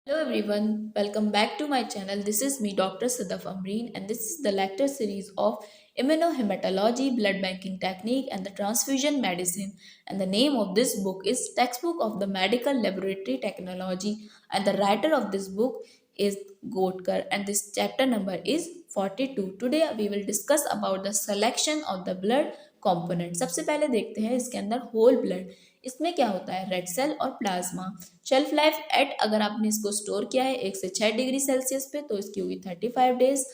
Hello everyone, welcome back to my channel. This is me, Dr. Sadaf Amreen, and this is the lecture series of Immunohematology, Blood Banking Technique, and the Transfusion Medicine. And the name of this book is Textbook of the Medical Laboratory Technology, and the writer of this book is Gotkar, and this chapter number is 42. Today we will discuss about the selection of the blood component. सबसे पहले देखते हैं इसके अंदर whole blood. इसमें क्या होता है, रेड सेल और प्लाज्मा. शेल्फ लाइफ एट, अगर आपने इसको स्टोर किया है 1 से 6 डिग्री सेल्सियस पे तो इसकी होगी 35 डेज.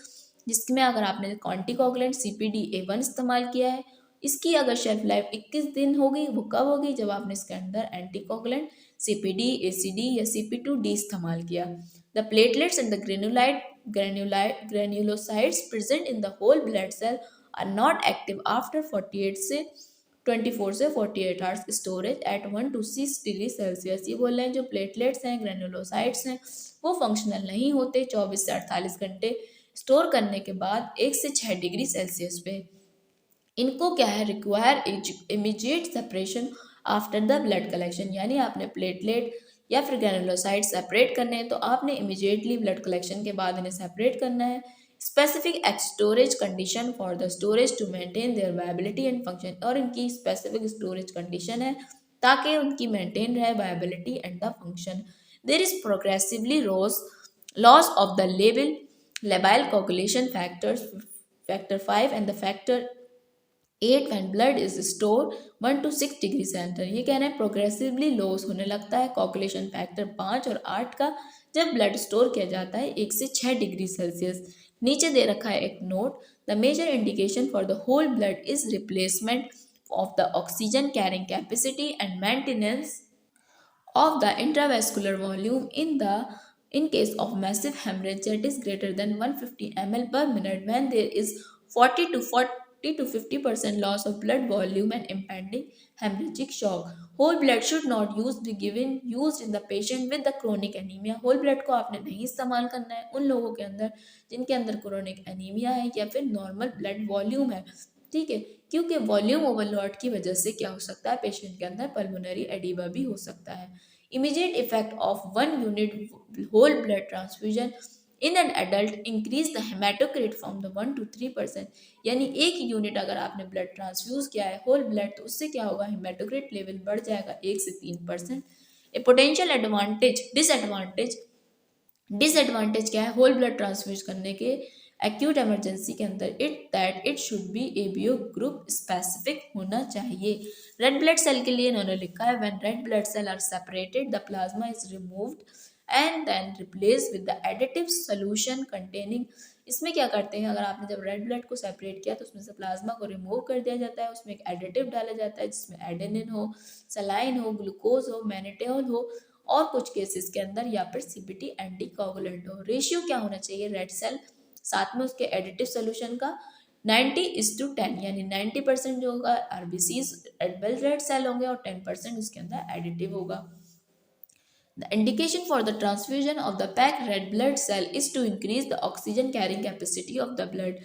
जिसमें अगर आपने कॉन्टिकोगुलेंट CPD-A1 इस्तेमाल किया है, इसकी अगर शेल्फ लाइफ 21 दिन होगी. वो कब होगी, जब आपने इसके अंदर एंटीकोगुलेंट CPD, ACD या CP2D इस्तेमाल किया. The platelets and the granulocytes present in the whole blood cell are not active after 24 से 48 hours storage at 1 to 6 degree Celsius. ये बोल रहे हैं जो प्लेटलेट्स हैं, ग्रेनुलोसाइट्स हैं, वो फंक्शनल नहीं होते 24 से 48 घंटे स्टोर करने के बाद 1 से 6 डिग्री सेल्सियस पे. इनको क्या है, require immediate separation after the blood collection. यानी आपने प्लेटलेट या फिर ग्रेनुलोसाइट सेपरेट करने हैं तो आपने इमीडिएटली ब्लड कलेक्शन के बाद इन्हें सेपरेट करना है. Specific storage condition for the storage to maintain their viability and function. और इनकी स्पेसिफिक स्टोरेज कंडीशन है ताकि उनकी मेंटेन रहे viability and the function. There is progressively loss of the labile coagulation factor 5 and the factor 8 when blood is stored 1 to 6 degree centre. ये कह रहे हैं प्रोग्रेसिवली लॉस होने लगता है कोगुलेशन फैक्टर 5 और 8 का जब ब्लड स्टोर किया जाता है 1 से 6 डिग्री सेल्सियस. नीचे दे रखा है एक note. The major indication for the whole blood is replacement of the oxygen carrying capacity and maintenance of the intravascular volume in case of massive hemorrhage that is greater than 150 ml per minute. When there is 40 to 50% loss of blood volume and impending hemorrhagic shock. Whole blood should not be given used in the patient with the chronic anemia. whole blood को आपने नहीं इस्तेमाल करना है उन लोगों के अंदर जिनके अंदर क्रोनिक एनीमिया है या फिर नॉर्मल ब्लड वॉल्यूम है. ठीक है, क्योंकि वॉल्यूम ओवरलोड की वजह से क्या हो सकता है, पेशेंट के अंदर पल्मोनरी एडिमा भी हो सकता है. Immediate effect of 1 unit whole blood transfusion in an adult increase the haematocrit from the 1 to 3%. यानी 1 यूनिट अगर आपने ब्लड ट्रांसफ्यूज किया है होल ब्लड तो उससे क्या होगा, हेमाटोक्रिट लेवल बढ़ जाएगा 1 से 3%. ए पोटेंशियल डिसएडवांटेज क्या है होल ब्लड ट्रांसफ्यूज करने के एक्यूट इमरजेंसी के अंदर, it should B ABO group specific होना चाहिए. रेड ब्लड सेल के लिए इन्होंने लिखा है when red blood cell are separated the plasma is removed and then replace with the additive solution containing. इसमें क्या करते हैं, अगर आपने जब रेड ब्लड को सेपरेट किया तो उसमें से प्लाज्मा को रिमूव कर दिया जाता है. उसमें एक एडिटिव डाला जाता है जिसमें एडेनिन हो, सलाइन हो, ग्लूकोज हो, मैनिटेओल हो और कुछ केसेस के अंदर या फिर CPT एंटीकोगुलेंट हो. रेशियो क्या होना चाहिए, रेड सेल साथ में उसके एडिटिव सोल्यूशन का 90:10. यानी 90% जो होगा RBCs रेड सेल होंगे और 10% उसके अंदर एडिटिव होगा. The indication for the transfusion of the packed red blood cell is to increase the oxygen carrying capacity of the blood.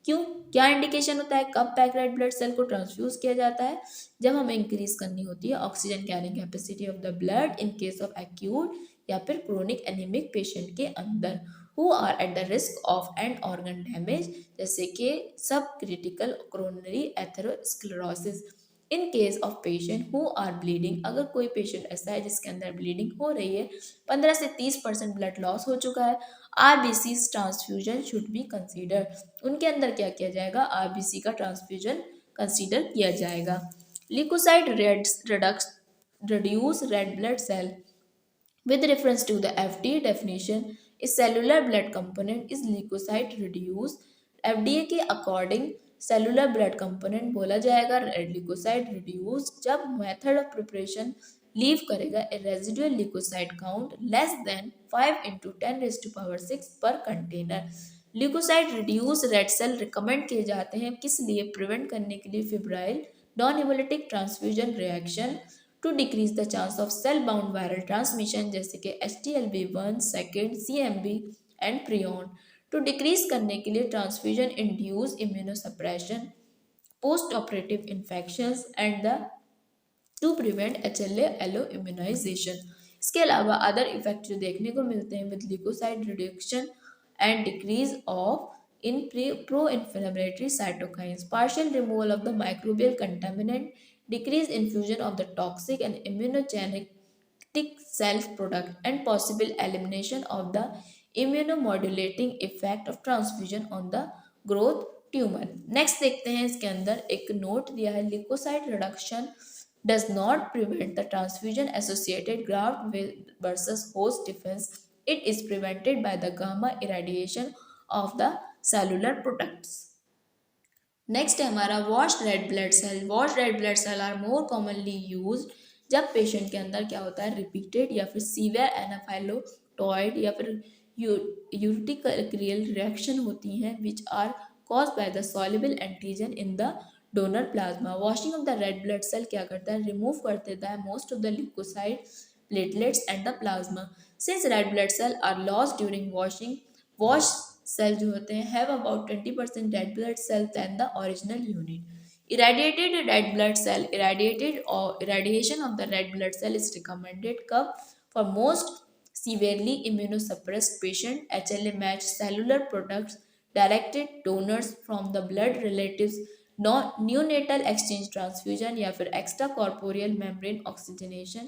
क्यों, क्या इंडिकेशन होता है, कब पैक रेड ब्लड सेल को ट्रांसफ्यूज किया जाता है, जब हमें इंक्रीज करनी होती है oxygen carrying capacity of the blood in case of acute या फिर क्रोनिक एनीमिक पेशेंट के अंदर who are at the risk of end organ damage, जैसे कि sub critical coronary atherosclerosis. In case of patient who are bleeding, अगर कोई patient ऐसा है जिसके अंदर ब्लीडिंग हो रही है, 15 से 30% ब्लड लॉस हो चुका है, RBC transfusion should be consider. उनके अंदर क्या किया जाएगा, RBC का ट्रांसफ्यूजन कंसीडर किया जाएगा. Leukocyte reduce red blood cell. With reference to the FDA definition, a cellular blood component is leukocyte reduced. FDA के अकॉर्डिंग सेलुलर ब्लड कंपोनेंट बोला जाएगा रेड ल्यूकोसाइट रिड्यूस जब मेथड ऑफ प्रिपरेशन लीव करेगा a residual leukocyte count less than 5 × 10⁻⁶ per container. Leukocyte reduce red cell recommend किए जाते हैं किस लिए, प्रिवेंट करने के लिए febrile non haemolytic transfusion reaction, to decrease the chance of cell bound viral transmission जैसे कि HTLV1 second CMV and prion, to decrease करने के लिए transfusion induce immunosuppression, post operative infections and the to prevent HLA allo immunization. इसके अलावा other effect जो देखने को मिलते हैं with leukocyte reduction and decrease of in pro-inflammatory cytokines, partial removal of the microbial contaminant, decreased infusion of the toxic and immunogenic cell product, and possible elimination of the immunomodulating effect of transfusion on the growth tumour. Next देखते हैं इसके अंदर एक note दिया है leukocyte reduction does not prevent the transfusion associated graft versus host defense. It is prevented by the gamma irradiation of the cellular products. Next है हमारा washed red blood cell. Washed red blood cell are more commonly use जब patient के अंदर क्या होता है repeated या फिर सीवियर एनाफाइलोटॉइड या फिर यूरिटिकल रिएक्शन होती हैं which are caused by the soluble antigen in the donor plasma. Washing of the red blood cell क्या करता है remove कर देता है most of the leukocyte platelets and the plasma. Since red blood cell are lost during washing, wash cell जो होते हैं have about 20% red blood cell than the original unit. Irradiated red blood cell irradiation of the red blood cell is recommended कब for most severely immunosuppressed patient. HLA match cellular products directed donors from the blood relatives neonatal exchange transfusion या फिर extra corporeal membrane oxygenation.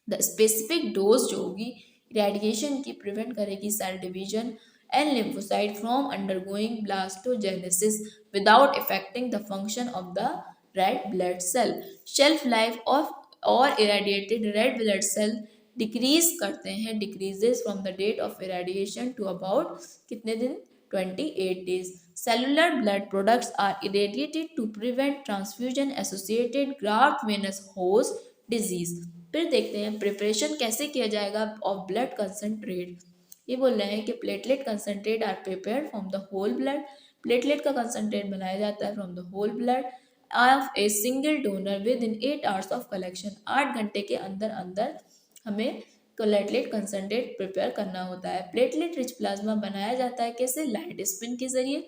The specific dose जो होगी radiation की prevent करेगी cell division and lymphocyte from undergoing blastogenesis without affecting the function of the red blood cell. Shelf life of और irradiated red blood cell decrease करते हैं decreases from the date of irradiation to about कितने दिन 28 days. Cellular blood products are irradiated to prevent transfusion associated graft venous host disease. फिर देखते हैं preparation कैसे किया जाएगा ऑफ ब्लड कंसनट्रेट। ये बोल रहे हैं कि platelet concentrate are prepared from the whole blood. Platelet का कंसनट्रेट बनाया जाता है from the whole blood of a single donor within 8 hours of collection. 8 घंटे के अंदर अंदर हमें प्लेटलेट कंसनट्रेट प्रिपेयर करना होता है। प्लेटलेट रिच प्लाज्मा बनाया जाता है कैसे लाइट स्पिन के जरिए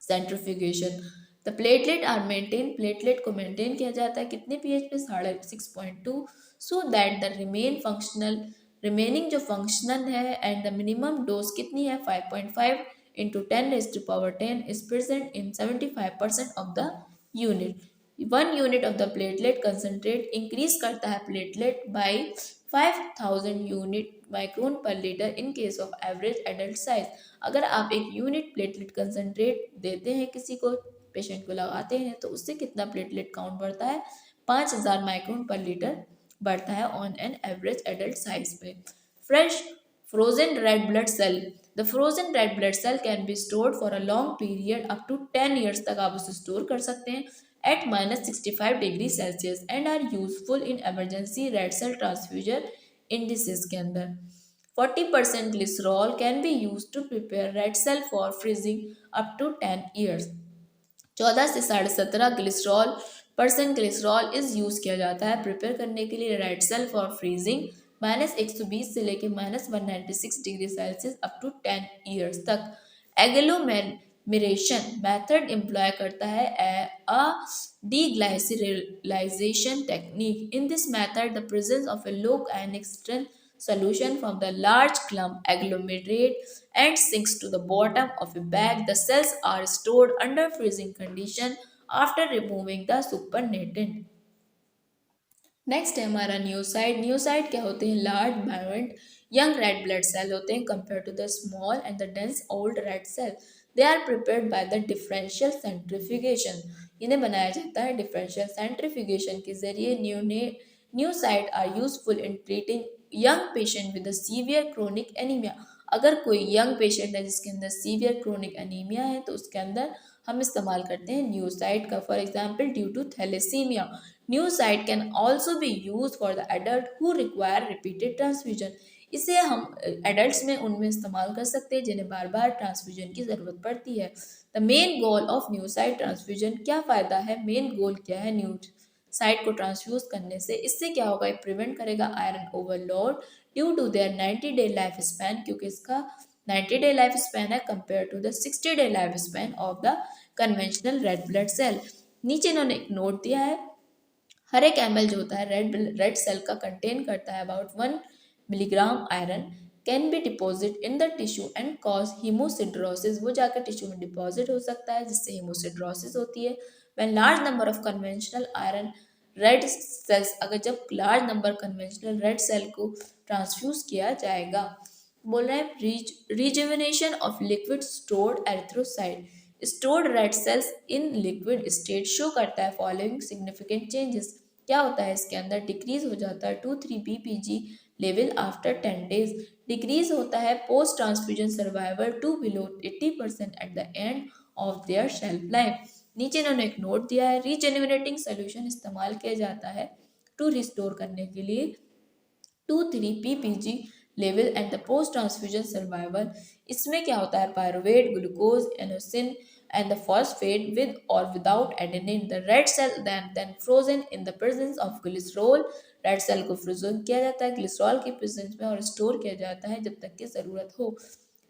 सेंट्रिफ्यूगेशन। The platelet are maintain platelet को मेंटेन किया जाता है कितने पीएच पे 6.2 सो दैट द रिमेनिंग जो फंक्शनल है एंड द मिनिमम डोज कितनी है 5.5 into 10⁻10 is present in 75% of the unit. 1 unit of the platelet concentrate increase करता है प्लेटलेट by 5000 यूनिट माइक्रोन पर litre in case of average adult size. अगर आप एक यूनिट प्लेटलेट कंसनट्रेट देते हैं किसी को पेशेंट को लगाते हैं तो उससे कितना प्लेटलेट काउंट बढ़ता है 5000 माइक्रोन पर लीटर बढ़ता है on an average adult size पे। Fresh frozen red blood cell. The frozen red blood cell can be stored for a long period up to 10 years तक आप उसे स्टोर कर सकते हैं at -65 degree Celsius and are useful in emergency red cell transfusion indices के अंदर। 40% glycerol can be used to prepare red cell for freezing up to 10 years। 14 से 17.5 glycerol is use किया जाता है प्रिपेयर करने के लिए रेड सेल फॉर फ्रीजिंग -120 से लेके -196 degree Celsius up to 10 years तक। एग्लोमेरेशन मेथड एम्प्लॉय करता है a deglycyrylation technique. In this method, the presence of a low ionic strength solution from the large clump agglomerate and sinks to the bottom of a bag. The cells are stored under freezing condition after removing the supernatant. Next है हमारा neocyte. Neocyte क्या होते हैं large buoyant young red blood cell होते हैं compare to the small and the dense old red cell. They are prepared by the differential centrifugation. इन्हें बनाया जाता है डिफरेंशियल सेंट्रीफ्यूगेशन के जरिए। Neocyte are useful in treating young patient with severe chronic anaemia. अगर कोई यंग पेशेंट है जिसके अंदर सीवियर क्रोनिक एनीमिया है तो उसके अंदर हम इस्तेमाल करते हैं न्यूसाइड का। For example due to thalassaemia neocyte can also be use for the adult who require repeated transfusion. इसे हम एडल्ट में उनमें इस्तेमाल कर सकते हैं जिन्हें बार बार ट्रांसफ्यूजन की ज़रूरत पड़ती है। The main goal of neocyte transfusion क्या फ़ायदा है मेन गोल क्या है न्यूसाइड को ट्रांसफ्यूज करने से। इससे क्या होगा प्रिवेंट करेगा iron overload due to their 90-day life span क्योंकि इसका 90-day लाइफ स्पैन है compare to the 60-day life span of the conventional red blood cell. नीचे इन्होंने एक नोट दिया है हर एक ml जो होता है रेड सेल का कंटेन करता है about 1 milligram iron, can be deposit in the tissue and cause हीमोसिड्रोसिस। वो जाकर टिश्यू में डिपॉजिट हो सकता है जिससे हीमोसिड्रोसिस होती है। When large number of conventional iron red cells, अगर जब large number conventional red cell को ट्रांसफ्यूज किया जाएगा। बोल रहे हैं rejuvenation of liquid stored erythrocyte. Stored red cells in liquid state show करता है फॉलोइंग सिग्निफिकेंट चेंजेस। क्या होता है इसके अंदर? डिक्रीज हो जाता है 2,3-BPG level after 10 days। Decrease होता है post transfusion survival to below 80% at the end of their shelf life. नीचे इन्होंने एक नोट दिया है, रीजेनरेटिंग सोल्यूशन इस्तेमाल किया जाता है टू रिस्टोर करने के लिए 2,3-PPG level and the post transfusion survival. इसमें क्या होता है? Pyruvate, glucose, inosine and the phosphate with or without adenine. The red cell then frozen in the presence of glycerol। Red cell को frozen किया जाता है ग्लिसरॉल की presence में और स्टोर किया जाता है जब तक की जरूरत हो।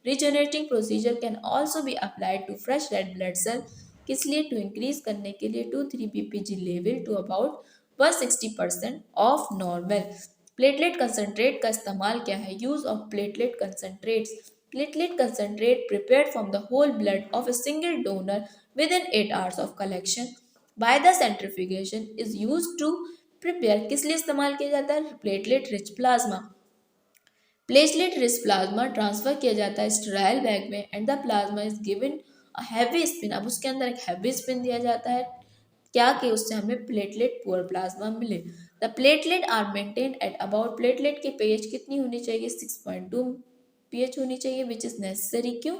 Regenerating procedure can also be applied to fresh red blood cell. किस लिए? टू इंक्रीज करने के लिए 2,3-BPG level to about 160% of normal. Platelet concentrate का इस्तेमाल क्या है? Use of platelet concentrates. Platelet concentrate prepared from the whole blood of a single donor within 8 hours of collection by the centrifugation is used to prepare। किस लिए इस्तेमाल किया जाता है? Platelet rich plasma. Platelet rich plasma transfer किया जाता है sterile bag में and the plasma is given a heavy spin. अब उसके अंदर एक हैवी स्पिन दिया जाता है क्या कि उससे हमें प्लेटलेट पुअर प्लाज्मा मिले। The platelet are maintain at about, platelet की पीएच कितनी होनी चाहिए? 6.2 पीएच होनी चाहिए विच इज नेसेसरी। क्यों?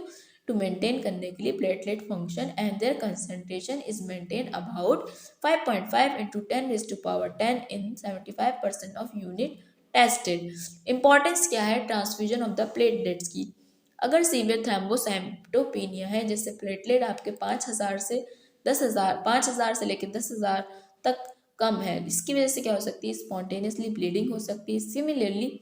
टू मेंटेन करने के लिए platelet function and their concentration is maintain about 5.5 into 10⁻10 in 75% of unit tested. Importance क्या है ट्रांसफ्यूजन ऑफ द प्लेटलेट्स की? अगर सीवियर थ्रोम्बोसाइटोपेनिया है, जैसे प्लेटलेट आपके 5,000 से 10,000, 5,000 से लेकर 10,000 तक कम है, इसकी वजह से क्या हो सकती है? स्पॉन्टेनियसली ब्लीडिंग हो सकती है। Similarly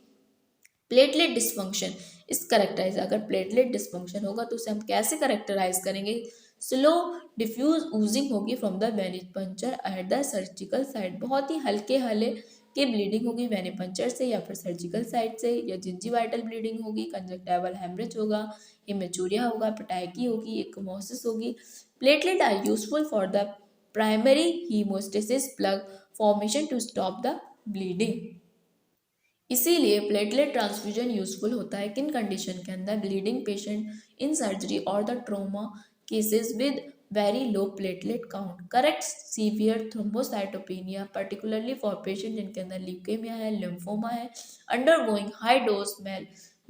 platelet dysfunction is characterise, अगर प्लेटलेट डिसफंक्शन होगा तो उसे हम कैसे करेक्टराइज करेंगे? स्लो डिफ्यूज ऊजिंग होगी from the venipuncture at the surgical site. बहुत ही हल्के हले की ब्लीडिंग होगी वेनिपंचर से या फिर सर्जिकल साइट से, या जिंजीवाइटल ब्लीडिंग होगी, कंजक्टाइवल हेमरेज होगा, हेमेचूरिया होगा, पिटाइकी होगी, एकमोसिस होगी। Platelet are useful for the primary haemostasis plug formation to stop the bleeding. इसीलिए प्लेटलेट ट्रांसफ्यूजन यूजफुल होता है किन कंडीशन के अंदर? ब्लीडिंग पेशेंट इन सर्जरी और the trauma cases with very low platelet count. Correct severe thrombocytopenia particularly for patient जिनके अंदर leukaemia है, लिम्फोमा है, undergoing high dose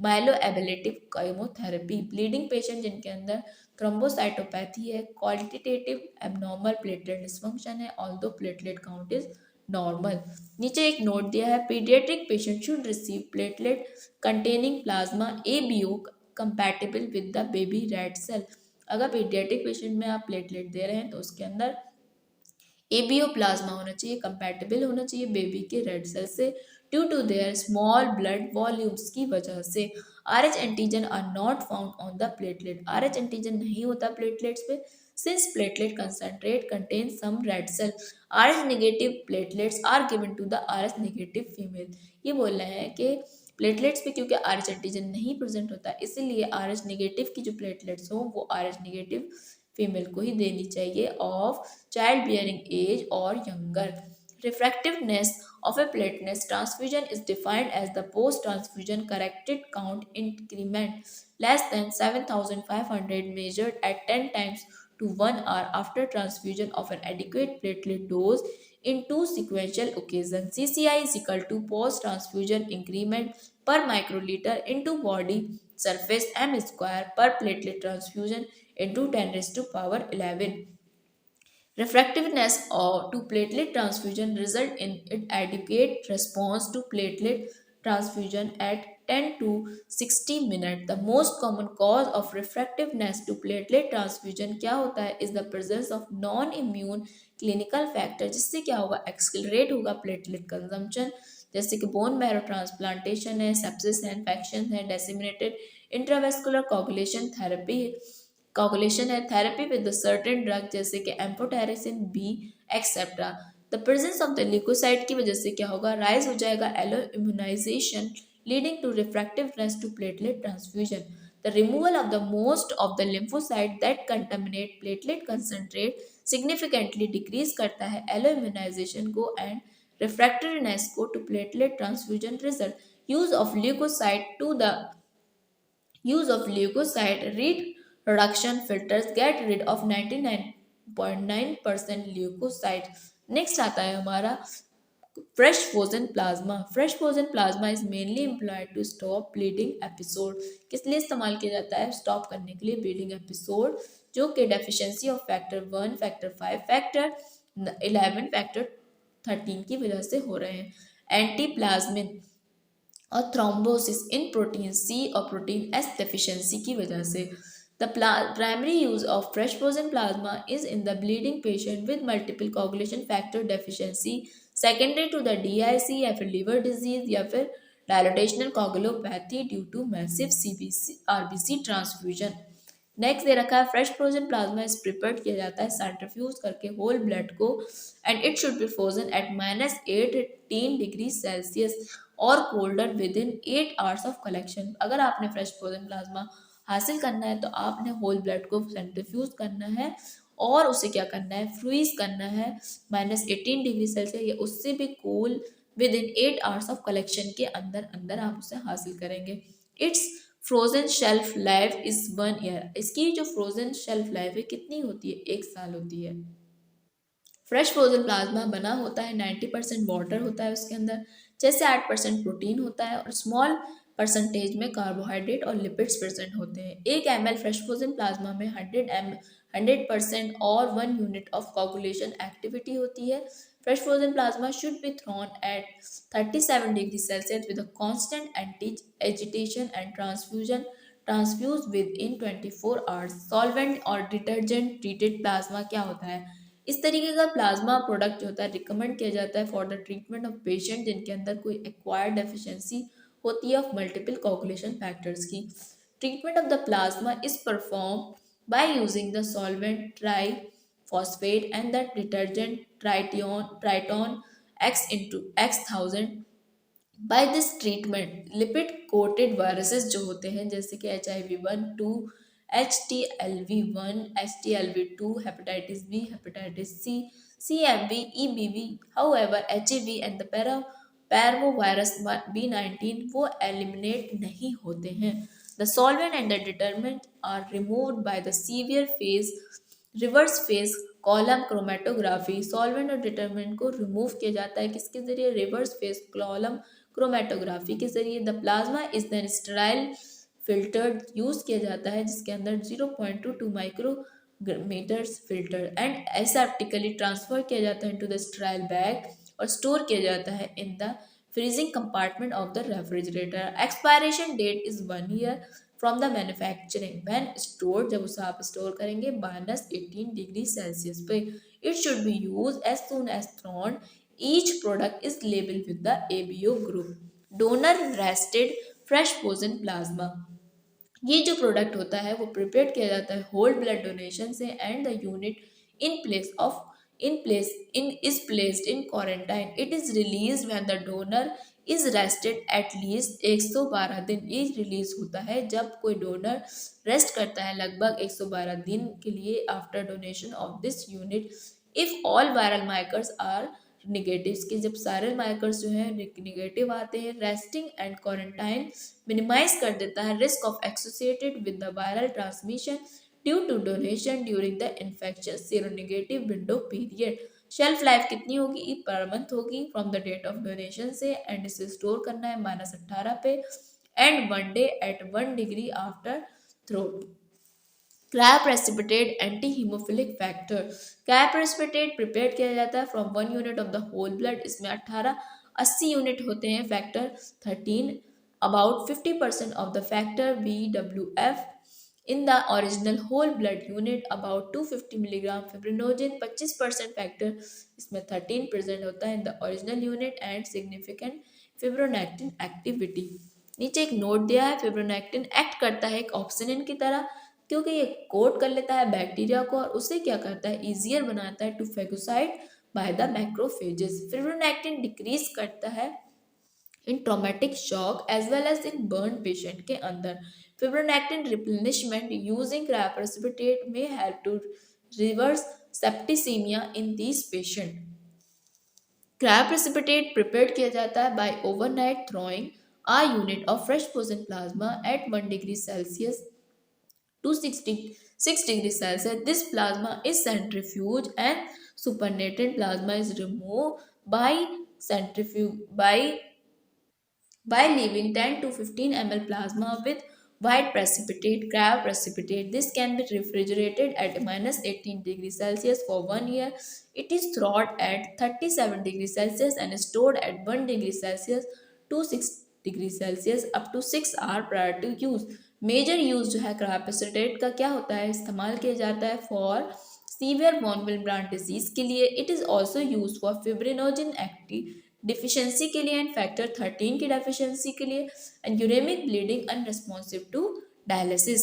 myeloablative chemotherapy. Bleeding patient जिनके अंदर थ्रोम्बोसाइटोपैथी है, क्वालिटेटिव एबनॉर्मल प्लेटलेट डिसफंक्शन है, although platelet count is normal. नीचे एक नोट दिया है, paediatric patient should receive platelet containing plasma ABO compatible with the baby red cell. अगर paediatric patient में आप प्लेटलेट दे रहे हैं तो उसके अंदर ABO प्लाज्मा होना चाहिए, कंपैटिबल होना चाहिए बेबी के रेड सेल से due to their small blood volumes की वजह से। RH antigen are not found on the platelet. RH antigen नहीं होता प्लेटलेट्स पे since platelet concentrate contains some red cell। RH negative platelets are given to the RH negative female। ये बोल रहे हैं कि प्लेटलेट्स पे क्योंकि RH एंटीजन नहीं प्रेजेंट होता इसलिए RH नेगेटिव की जो प्लेटलेट्स हो वो RH नेगेटिव फीमेल को ही देनी चाहिए ऑफ चाइल्ड बियरिंग एज और younger. Refractiveness of a platelet transfusion is defined as the post-transfusion corrected count increment less than 7,500 measured at 10 times to 1 hour after transfusion of an adequate platelet dose in two sequential occasions। CCI is equal to post-transfusion increment per microliter into body surface m square per platelet transfusion into 10 raised to power 11। Refractiveness to platelet transfusion result in inadequate response to platelet transfusion at 10 to 60 minutes। The most common cause of refractiveness to platelet transfusion क्या होता है? Is the presence of non-immune clinical factor, जिससे क्या होगा? Accelerate होगा platelet consumption, जैसे कि bone marrow transplantation है, सेप्सिस है, इन्फेक्शन है, disseminated intravascular coagulation therapy coagulation है, थेरेपी विद सर्टेन ड्रग जैसे कि amphotericin B etcetera. The presence of the leukocyte की वजह से क्या होगा, राइज हो जाएगा alloimmunisation leading to refractoriness to platelet transfusion. The removal of the most of the lymphocyte that contaminate platelet concentrate significantly decrease करता है alloimmunisation को एंड रिफ्रैक्टिवनेस को to platelet transfusion result. Use of leukocyte to the use of leukocyte reduction filters get rid of 99.9% leukocyte। Next आता है हमारा fresh frozen plasma। fresh frozen plasma is mainly employed to stop bleeding episode। किस लिए इस्तेमाल किया जाता है, stop करने के लिए bleeding episode जो कि deficiency of factor 1 factor 5 factor 11 factor 13 की वजह से हो रहे हैं। एंटीप्लाज्मिन और थ्रोम्बोसिस इन प्रोटीन सी और प्रोटीन एस डेफिशिएंसी की वजह से। The primary use of fresh frozen plasma is in the bleeding patient with multiple coagulation factor deficiency secondary to the DIC या फिर लिवर डिजीज या फिर dilutional coagulopathy due to massive CBC RBC transfusion. Next दे रखा है fresh frozen plasma is prepared किया जाता है सेंट्रीफ्यूज करके होल ब्लड को and it should be frozen at -18 degree Celsius और colder within 8 hours of collection. अगर आपने फ्रेश फ्रोजन प्लाज्मा हासिल करना है तो आपने होल ब्लड को सेंट्रीफ्यूज करना है और उसे क्या करना है, फ्रीज करना है -18 डिग्री सेल्सियस या उससे भी cool with in 8 hours of collection के अंदर अंदर आप उसे हासिल करेंगे। It's frozen shelf life is 1 year. इसकी जो फ्रोजन शेल्फ लाइफ है कितनी होती है, 1 साल होती है। फ्रेश फ्रोजन प्लाज्मा बना होता है 90% वाटर होता है उसके अंदर, जैसे 8% प्रोटीन होता है और स्मॉल परसेंटेज में कार्बोहाइड्रेट और लिपिड्स प्रेजेंट होते हैं। 1 ml फ्रेश फ्रोजन प्लाज्मा में 100% और 1 यूनिट ऑफ कोगुलेशन एक्टिविटी होती है। Fresh frozen plasma should be thrown at 37 degree Celsius with a constant anti agitation and transfuse within 24 hours. Solvent और detergent treated plasma क्या होता है, इस तरीके का प्लाज्मा प्रोडक्ट जो होता है रिकमेंड किया जाता है for the treatment of patient जिनके अंदर कोई एक्वायर्ड डेफिशिएंसी होती है ऑफ मल्टीपल कोगुलेशन फैक्टर्स की। Treatment of the plasma is perform by using the solvent tri phosphate and the detergent Triton X into X 1000। By this treatment lipid coated viruses जो होते हैं जैसे कि HIV-1, 2, HTLV-1, HTLV-2, hepatitis B, hepatitis C, CMV, EBV, however HIV and the parvovirus B19 वो eliminate नहीं होते हैं। The solvent and the detergent are removed by the severe phase reverse phase column chromatography. Solvent और detergent को remove किया जाता है किसके जरिए, रिवर्स फेज कॉलम क्रोमेटोग्राफी के जरिए। The plasma is then sterile filtered use किया जाता है जिसके अंदर 0.22 micrometers filter and aseptically transfer किया जाता है इनटू द स्टेराइल बैग और स्टोर किया जाता है in the freezing compartment of the refrigerator. Expiration date is 1 year from the manufacturing when store, जब उसे आप स्टोर करेंगे -18 डिग्री सेल्सियस पे। It should be use as soon as thrown. Each product is label with the ABO group. Donor rested fresh frozen plasma, ये जो product होता है वो प्रिपेयर किया जाता है होल ब्लड डोनेशन से and the unit in is placed in quarantine। it is released when the donor is rested at least 112 दिन। ये रिलीज होता है जब कोई डोनर रेस्ट करता है लगभग 112 दिन के लिए after donation of this unit. If all viral markers are negative, के जब सारे मार्कर्स जो है निगेटिव आते हैं, रेस्टिंग एंड क्वारंटाइन मिनिमाइज कर देता है risk of associated with the viral transmission due to donation during the infection seronegative window period. Shelf life कितनी होगी, पर मंथ होगी from the date of donation से एंड इसे स्टोर करना है -18 पे and 1 day at 1 degree after thaw. Cryoprecipitate anti haemophilic factor. Cryoprecipitate prepare किया जाता है from 1 unit of the whole blood. इसमें 80 यूनिट होते हैं factor 13 about 50% of the factor VWF in the original whole blood unit about 250 milligram fibrinogen। 25% factor इसमें 13 present होता है in the original unit and significant fibronectin activity. नीचे एक note दिया है, फिब्रोनेक्टिन एक्ट करता है एक ऑक्सीजन की तरह क्योंकि ये कोट कर लेता है बैक्टीरिया को और उसे क्या करता है, ईजियर बनाता है to phagocyte by the macrophages. Fibronectin decrease करता है in traumatic shock as well as in burn patient के अंदर। फिब्रोनेक्टिन रिप्लेनिशमेंट यूजिंग क्रायोप्रेसिपिटेट में help to reverse septicaemia in these patient. Cryoprecipitate prepared किया जाता है by overnight throwing a unit of fresh frozen plasma at 1 degree Celsius to 6 degrees Celsius. This plasma is centrifuged and supernatant plasma is removed by centrifuge by leaving 10 to 15 ml plasma with white precipitate, cryoprecipitate. This can be refrigerated at minus 18 degrees Celsius for 1 year. It is thawed at 37 degrees Celsius and stored at 1 degree Celsius to 6 degree Celsius up to 6 hour prior to use. Major use जो है cryoprecipitate का क्या होता है, इस्तेमाल किया जाता है for severe von Willebrand disease के लिए। It is also use for fibrinogen active deficiency के लिए एंड फैक्टर 13 की डेफिशिएंसी के लिए and uraemic bleeding unresponsive to dialysis.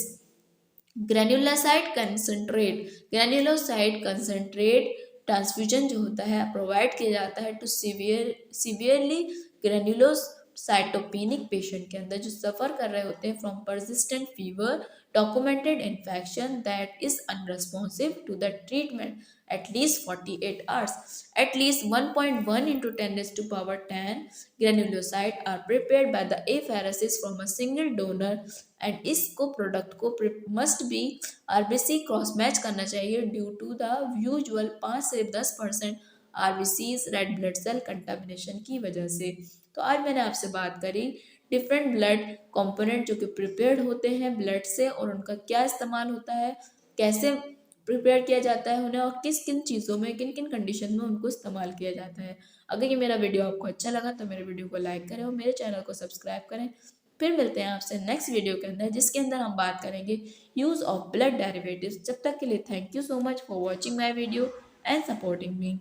Granulocyte concentrate, granulocyte concentrate transfusion जो होता है प्रोवाइड किया जाता है टू सीवियरली ग्रेन्युलोसाइटोपेनिक पेशेंट के अंदर जो सफ़र कर रहे होते हैं from persistent fever documented infection that is unresponsive to the treatment at least 48 hours. At least 1.1 into 10 raised to power 10 granulocyte are prepared by the apheresis from a single donor and इसको product को must be RBC cross match करना चाहिए due to the usual 5 से 10% RBCs red blood cell contamination की वजह से। तो आज मैंने आपसे बात करी डिफरेंट ब्लड कंपोनेंट जो कि प्रिपेयर्ड होते हैं ब्लड से और उनका क्या इस्तेमाल होता है, कैसे प्रिपेयर किया जाता है उन्हें और किस किन चीज़ों में किन किन कंडीशन में उनको इस्तेमाल किया जाता है। अगर ये मेरा वीडियो आपको अच्छा लगा तो मेरे वीडियो को लाइक करें और मेरे चैनल को सब्सक्राइब करें। फिर मिलते हैं आपसे नेक्स्ट वीडियो के अंदर जिसके अंदर हम बात करेंगे यूज़ ऑफ ब्लड डेरिवेटिव्स। जब तक के लिए thank you so much for watching my video and supporting me.